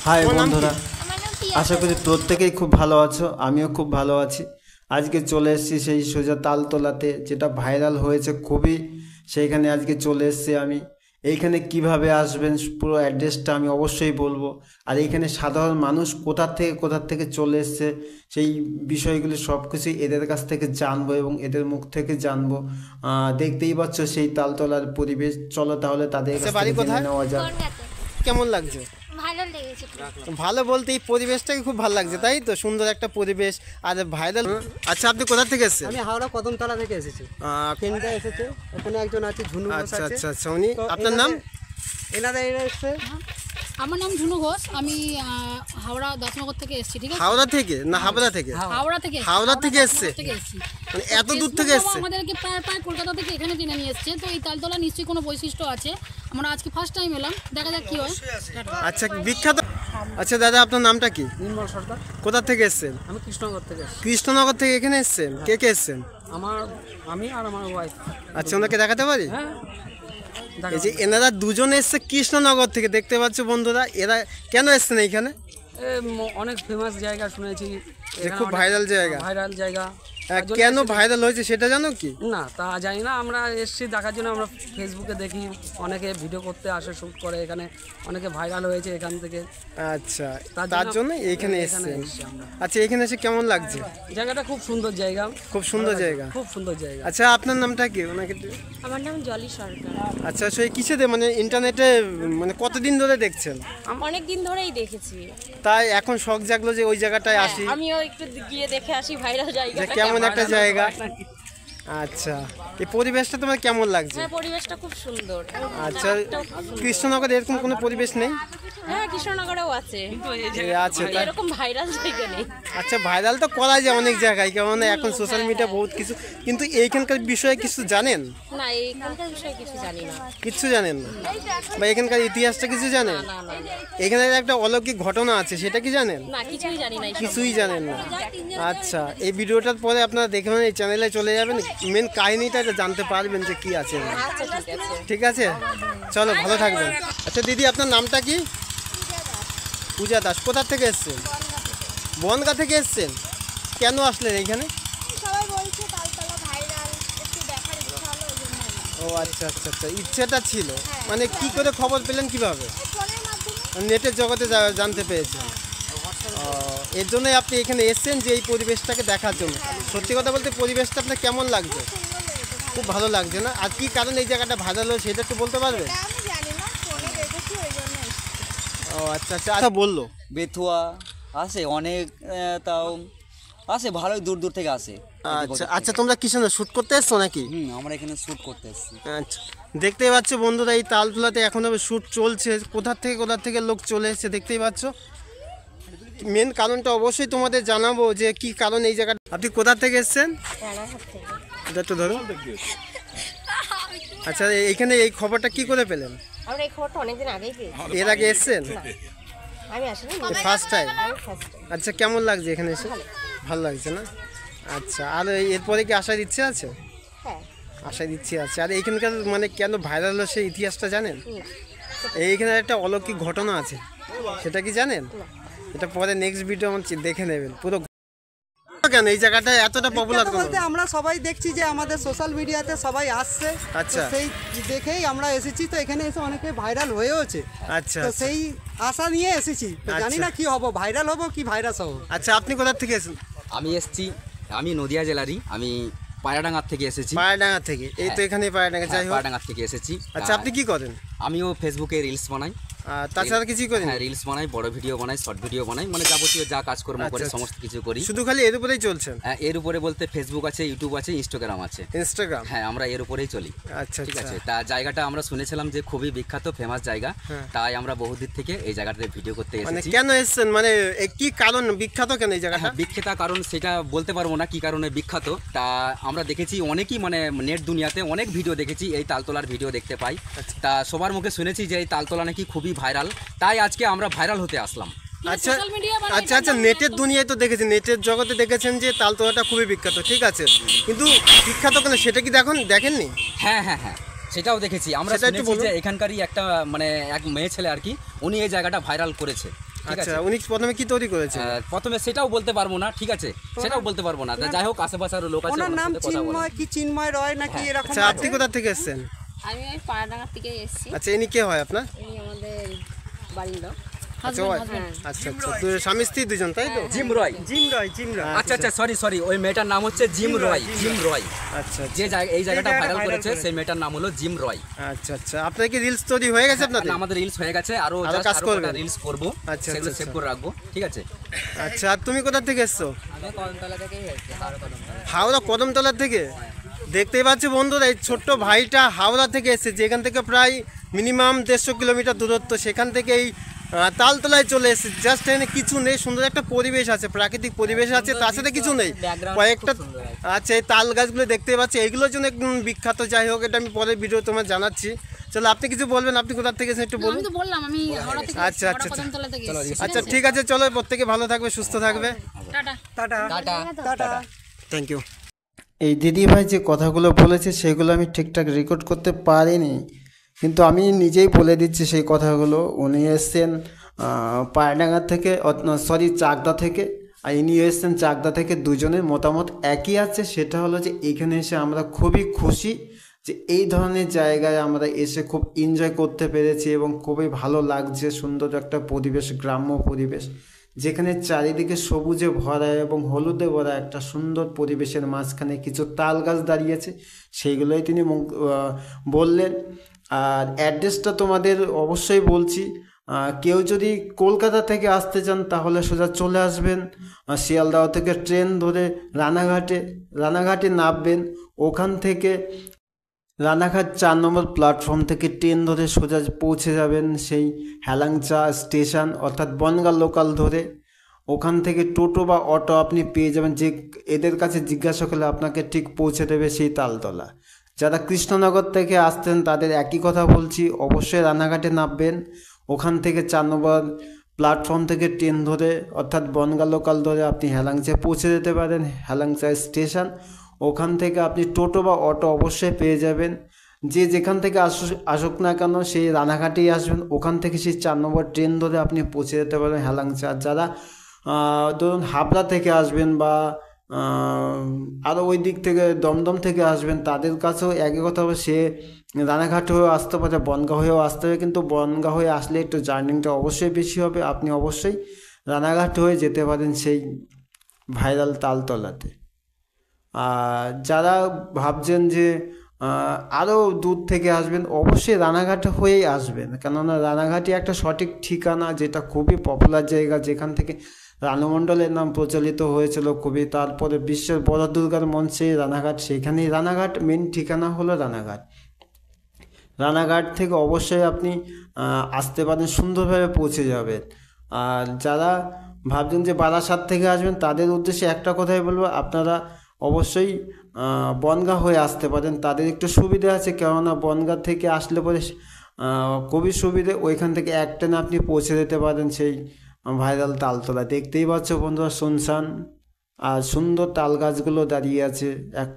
High বন্ধুরা, আশা করি প্রত্যেকেই খুব ভালো আছো। আমিও খুব ভালো আছি। আজকে চলে এসেছি সেই সোজা তালতলাতে, যেটা ভাইরাল হয়েছে খুবই। সেইখানে আজকে চলে এসেছি আমি। এইখানে কিভাবে আসবেন পুরো অ্যাড্রেসটা আমি অবশ্যই বলবো। আর এইখানে সাধারণ মানুষ কোথা থেকে চলে এসছে সেই বিষয়গুলি সব কিছুই এদের কাছ থেকে জানবো এবং এদের মুখ থেকে জানবো। দেখতেই পাচ্ছ সেই তালতলার পরিবেশ। চলো তাহলে তাদের কাছ থেকে জেনে নেওয়া যাক। কেমন লাগছে? ভালো লেগেছে। ভালো বলতে এই পরিবেশটাকে খুব ভালো লাগছে, তাই তো? সুন্দর একটা পরিবেশ আর ভাইরাল। আচ্ছা, আপনি কোথা থেকে এসেছেন? আমি হাওড়া কদমতলা থেকে এসেছি। ফ্রেন্ডরা এসেছে, ওখানে একজন আছে ঝুনু ঘোষ আচ্ছা আছে। আচ্ছা আচ্ছা, উনি আপনার নাম? এনারা এসেছে। আমার নাম ঝুনু ঘোষ, আমি হাওড়া দাসনগর থেকে এসেছি। ঠিক আছে, হাওড়া থেকে না হাবড়া থেকে? হাওড়া থেকে। হাওড়া থেকে এসেছে, এসেছি। মানে এত দূর থেকে এসেছে? আমাদেরকে প্রায় কলকাতা থেকে এখানে টেনে নিয়ে এসছে। তো এই তালতলা নিশ্চয়ই কোনো বৈশিষ্ট্য আছে। আমরা আজকে ফার্স্ট টাইম এলাম, দেখা যাক কি হয়। আচ্ছা, বিখ্যাত। আচ্ছা দাদা, আপনার নামটা কি? নির্মল সরকার। কোথা থেকে এসেছেন? আমি কৃষ্ণনগর থেকে এসেছি। কৃষ্ণনগর থেকে এখানে এসেছেন? কে কে এসেছেন? আমি আর আমার ওয়াইফ। আচ্ছা, ওনাকে দেখাতে পারি? হ্যাঁ, এই যে এনারা দুজন এসছে কৃষ্ণনগর থেকে, দেখতে পাচ্ছ বন্ধুরা। এরা কেন এসছেন এইখানে? অনেক ফেমাস জায়গা শুনেছি, খুব ভাইরাল জায়গা। কেন ভাইরাল হয়েছে সেটা জানো কি? না, তা জানি না। আমরা এসছি দেখার জন্য। আমরা ফেসবুকে দেখি অনেকে ভিডিও করতে আসে, শ্যুট করে। এখানে অনেকে ভাইরাল হয়েছে এখান থেকে। আচ্ছা, তার জন্য এইখানে এসছেন। আচ্ছা, এখানে এসে কেমন লাগছে? জায়গাটা খুব সুন্দর জায়গা। খুব সুন্দর জায়গা, খুব সুন্দর জায়গা। আচ্ছা, আপনার নামটা কি? ওনাকে। আমার নাম জলি সরকার। আচ্ছা, সেই কিসেতে, মানে ইন্টারনেটে, মানে কতদিন ধরে দেখছেন? অনেক দিন ধরেই দেখেছি। তাই এখন শখ জাগলো যে ওই জায়গাটায় আসি, আমিও একটু গিয়ে দেখে আসি ভাইরাল জায়গা কেমন একটা জায়গা। আচ্ছা, এই পরিবেশটা তোমার কেমন লাগছে? হ্যাঁ, পরিবেশটা খুব সুন্দর। আচ্ছা, কৃষ্ণনগরে এরকম কোনো পরিবেশ নেই? হ্যাঁ, কৃষ্ণনগরেও আছে, আছে। এরকম ভাইরাল জায়গা নেই। আচ্ছা, ভাইরাল তো করা যায় অনেক জায়গায়, কেমন এখন সোশ্যাল মিডিয়া বহুত কিছু, কিন্তু এইখানকার বিষয়ে কিছু জানেন? না, এইখানকার বিষয়ে কিছু জানি না। কিচ্ছু জানেন না? বা এখানকার ইতিহাসটা কিছু জানেন? এখানে একটা অলৌকিক ঘটনা আছে, সেটা কি জানেন? না, কিছুই জানি না। কিছুই জানেন না? আচ্ছা, এই ভিডিওটার পরে আপনারা দেখে এই চ্যানেলে চলে যাবেন, মেন কাহিনীটা জানতে পারবেন যে কি আছে। ঠিক আছে, চলো, ভালো থাকবেন। আচ্ছা দিদি, আপনার নামটা কি? পূজা দাস। কোথা থেকে এসছেন? বনগা থেকে এসছেন। কেন আসলেন এইখানে? ও আচ্ছা আচ্ছা আচ্ছা, ইচ্ছেটা ছিল। মানে কি করে খবর পেলেন, কিভাবে? নেটের জগতে জানতে পেরেছেন। এর জন্যই আপনি এখানে এসছেন, যে এই পরিবেশটাকে দেখার জন্য। সত্যি কথা বলতে পরিবেশটা আপনার কেমন লাগছে? খুব ভালো লাগছে না? আর কি কারণে এই জায়গাটা ভাইরাল হলো সেটা একটু বলতে পারবেন? ও আচ্ছা আচ্ছা আচ্ছা, বললো বেথুয়া আসে অনেক, তাও আসে ভালোই দূর দূর থেকে আসে। আচ্ছা আচ্ছা, তোমরা কিসের শ্যুট করতে এসছো নাকি? আমরা এখানে শ্যুট করতে এসেছি। আচ্ছা, দেখতেই পাচ্ছ বন্ধুরা, এই তালতলাতে এখন শ্যুট চলছে। কোথা থেকে লোক চলে এসছে, দেখতেই পাচ্ছ। মেন কারণটা অবশ্যই তোমাদের জানাবো যে কি কারণ এই জায়গাটা। আপনি কোথা থেকে এসছেন? এটা একটু ধরো। আচ্ছা, এইখানে এই খবরটা কি করে পেলেন? আমরা এই খবরটা অনেকদিন আগেই পেয়েছি। এর আগে এসছেন? আমি আসিনি, ফার্স্ট টাইম। আচ্ছা, কেমন লাগছে এখানে এসে? ভালো লাগছে না? আচ্ছা, আর এরপরে কি আসার ইচ্ছে আছে? হ্যাঁ, আসার ইচ্ছে আছে। আর এইখানকার মানে কেন ভাইরাল হলো সেই ইতিহাসটা জানেন? এইখানে একটা অলৌকিক ঘটনা আছে, সেটা কি জানেন? এটা পরে নেক্সট ভিডিও আমার দেখে নেবেন পুরো। কেন এই জায়গাটা এতটা পপুলার বলতে আমরা সবাই দেখছি যে আমাদের সোশ্যাল মিডিয়াতে সবাই আসছে। আচ্ছা, সেই দেখেই আমরা এসেছি। তো এখানে এসে অনেকে ভাইরাল হয়েওছে। আচ্ছা, তো সেই আশা নিয়ে এসেছি। তো জানি না কি হব, ভাইরাল হব কি ভাইরাস হব। আচ্ছা, আপনি কোথা থেকে এসেছেন? আমি নদিয়া জেলারই, আমি পায়রাডাঙ্গার থেকে এসেছি। পায়রাডাঙ্গা থেকে? এই তো এখানে পায়রাডাঙ্গা, যাই হোক। পায়রাডাঙ্গার থেকে এসেছি। আচ্ছা, আপনি কি করেন? আমিও ফেসবুকে রিলস বানাই। তাছাড়া কিছুই করেন? হ্যাঁ, রিলস বানাই, বড় ভিডিও বানাই, শর্ট ভিডিও বানাই, মানে যাবতীয় যা কাজকর্ম করে সমস্ত কিছু করি। শুধু খালি এর উপরেই চলছেন? হ্যাঁ, এর উপরে বলতে ফেসবুক আছে, ইউটিউব আছে, ইনস্টাগ্রাম আছে। ইনস্টাগ্রাম? হ্যাঁ, আমরা এর উপরেই চলি। আচ্ছা, ঠিক আছে। তা জায়গাটা আমরা শুনেছিলাম যে খুবই বিখ্যাত, ফেমাস জায়গা, তাই আমরা বহুদিন থেকে এই জায়গাটাতে ভিডিও করতে এসেছি। কেন এসেছেন, মানে কি কারণ বিখ্যাত কেন এই জায়গাটা? বিখ্যাত কারণ সেটা বলতে পারবো না কি কারণে বিখ্যাত। তা আমরা দেখেছি অনেকেই, মানে নেট দুনিয়াতে অনেক ভিডিও দেখেছি, এই তালতলার ভিডিও দেখতে পাই। তা সবার মুখে শুনেছি যে এই তালতলা নাকি খুবই ভাইরাল, তাই আজকে আমরা ভাইরাল হতে আসলাম। আচ্ছা আচ্ছা আচ্ছা, নেটের দুনিয়ায় তো দেখেছেন, নেটের জগতে দেখেছেন যে তালতলাটা খুবই বিখ্যাত, ঠিক আছে, কিন্তু বিখ্যাত কেন সেটা কি দেখেননি? হ্যাঁ হ্যাঁ হ্যাঁ, সেটাও দেখেছি আমরা। শুনেছি যে এখানকারই একটা, মানে এক মেয়ে ছেলে আর কি, উনি এই জায়গাটা ভাইরাল করেছে। ঠিক আছে আচ্ছা, উনি প্রথমে কি তৈরি করেছেন? প্রথমে সেটাও বলতে পারবো না, ঠিক আছে, সেটাও বলতে পারবো না। তা যাই হোক, আশেপাশে আরো লোক আছে, ওনার ওনার নাম সাথে কথা বলে। চিন্ময় কি চিন্ময় রয় নাকি এরকম আচ্ছা, আপনি কোথা থেকে এসেছেন? আমি ওই পাড়াডাঙ্গার থেকে এসেছি। আচ্ছা, ইনি কে হয় আপনার? ইনি আমাদের বাড়ির লোক। আচ্ছা, আচ্ছা আচ্ছা, তো স্বামী স্ত্রী দুজন, তাই তো? জিম রয়। জিম রয় আচ্ছা আচ্ছা, সরি, ওই মেয়েটার নাম হচ্ছে জিম রয়। আচ্ছা যে এই জায়গাটা ভাইরাল viral করেছে, সেই মেয়েটার নাম হলো জিম রয়। আচ্ছা আচ্ছা, আপনার কি রিলস তৈরি হয়ে গেছে আপনাদের? না, আমাদের রিলস হয়ে গেছে, আরো কাজ করবেন? রিলস করবো, আচ্ছা, সেগুলো আচ্ছা, সেভ করে রাখবো, ঠিক আছে। আচ্ছা, আর তুমি কোথা থেকে এসছো? আমি কদমতলা থেকেই এসেছি, কদমতলা। হাওড়া কদমতলা থেকে? দেখতেই পাচ্ছি বন্ধুরা, এই ছোট্ট ভাইটা হাওড়া থেকে এসেছে, যেখান থেকে প্রায় মিনিমাম 150 কিলোমিটার দূরত্ব, সেখান থেকে এই তালতলায় চলে এসেছে। জাস্ট এখানে কিছু নেই, সুন্দর একটা পরিবেশ আছে, প্রাকৃতিক পরিবেশ আছে, তার সাথে কিছু নেই, কয়েকটা। আচ্ছা, এই তাল গাছগুলো দেখতে পাচ্ছি, এইগুলোর জন্য একদম বিখ্যাত। যাই হোক, এটা আমি পরের ভিডিও তোমার জানাচ্ছি। চলো, আপনি কিছু বলবেন, আপনি কোথা থেকে এসেছেন একটু বলুন। আমি তো বললাম আমি হাওড়া থেকে আচ্ছা, হাওড়া আচ্ছা, কদমতলা থেকে এসেছি। আচ্ছা, ঠিক আছে, চলো, প্রত্যেকে ভালো থাকবে, সুস্থ থাকবে। টাটা। টাটা। Thank you. এই দিদিভাই যে কথাগুলো বলেছে সেগুলো আমি ঠিকঠাক রেকর্ড করতে পারিনি, কিন্তু আমি নিজেই বলে দিচ্ছি সেই কথাগুলো। উনি এসছেন পায়রাডাঙ্গা থেকে, সরি চাকদা থেকে, আর ইনি এসছেন চাকদা থেকে। দুজনের মতামত একই আছে, সেটা হলো যে এখানে এসে আমরা খুবই খুশি যে এই ধরনের জায়গায় আমরা এসে খুব এনজয় করতে পেরেছি এবং খুবই ভালো লাগছে। সুন্দর একটা পরিবেশ, গ্রাম্য পরিবেশ, যেখানে চারিদিকে সবুজে ভরা এবং হলুদে ভরা একটা সুন্দর পরিবেশের মাঝখানে কিছু তাল গাছ দাঁড়িয়েছে, সেইগুলোই তিনি বললেন। আর অ্যাড্রেসটা তোমাদের অবশ্যই বলছি, কেউ যদি কলকাতা থেকে আসতে চান তাহলে সোজা চলে আসবেন শিয়ালদহ থেকে ট্রেন ধরে রানাঘাটে নামবেন। ওখান থেকে রানাঘাট 4 নম্বর প্ল্যাটফর্ম থেকে ট্রেন ধরে সোজা পৌঁছে যাবেন সেই হেলাংচা স্টেশন, অর্থাৎ বনগাঁ লোকাল ধরে। ওখান থেকে টোটো বা অটো আপনি পেয়ে যাবেন, যে এদের কাছে জিজ্ঞাসা করলে আপনাকে ঠিক পৌঁছে দেবে সেই তালতলা। যারা কৃষ্ণনগর থেকে আসতেন তাদের একই কথা বলছি, অবশ্যই রানাঘাটে নামবেন। ওখান থেকে 4 নম্বর প্ল্যাটফর্ম থেকে ট্রেন ধরে, অর্থাৎ বনগাঁ লোকাল ধরে আপনি হেলাংচায় পৌঁছে যেতে পারেন, হেলাংচা স্টেশন। ওখান থেকে আপনি টোটো বা অটো অবশ্যই পেয়ে যাবেন। যে যেখান থেকে আসুক না কেন সেই রানাঘাটেই আসবেন, ওখান থেকে সেই 4 নম্বর ট্রেন ধরে আপনি পৌঁছে যেতে পারেন হেলাংচা। যারা ধরুন হাবড়া থেকে আসবেন বা আরও ওই দিক থেকে দমদম থেকে আসবেন, তাদের কাছেও একই কথা হবে, সে রানাঘাট হয়েও আসতে পারে, বনগাঁ হয়েও আসতে হবে, কিন্তু বনগাঁ হয়ে আসলে একটু জার্নিংটা অবশ্যই বেশি হবে। আপনি অবশ্যই রানাঘাট হয়ে যেতে পারেন সেই ভাইরাল তালতলাতে। আর যারা ভাবছেন যে আরও দূর থেকে আসবেন, অবশ্যই রানাঘাট হয়েই আসবেন, কেননা রানাঘাটই একটা সঠিক ঠিকানা, যেটা খুবই পপুলার জায়গা, যেখান থেকে রানুমণ্ডলের নাম প্রচলিত হয়েছিল খুবই। তারপরে বিশ্বের বড় দুর্গার মঞ্চে রানাঘাট, সেইখানেই রানাঘাট মেন ঠিকানা হলো রানাঘাট। রানাঘাট থেকে অবশ্যই আপনি আসতে পারেন, সুন্দরভাবে পৌঁছে যাবেন। আর যারা ভাবছেন যে বারাসাত থেকে আসবেন, তাদের উদ্দেশ্যে একটা কথাই বলবো, আপনারা অবশ্যই বনগাঁ হয়ে আসতে পারেন, তাদের একটু সুবিধা আছে, কেননা বনগাঁ থেকে আসলে পরে খুবই সুবিধে, ওইখান থেকে এক ট্রেনে আপনি পৌঁছে যেতে পারেন সেই ভাইরাল তালতলা। দেখতেই পাচ্ছ বন্ধুরা, শুনশান আর সুন্দর তাল গাছগুলো দাঁড়িয়ে আছে এক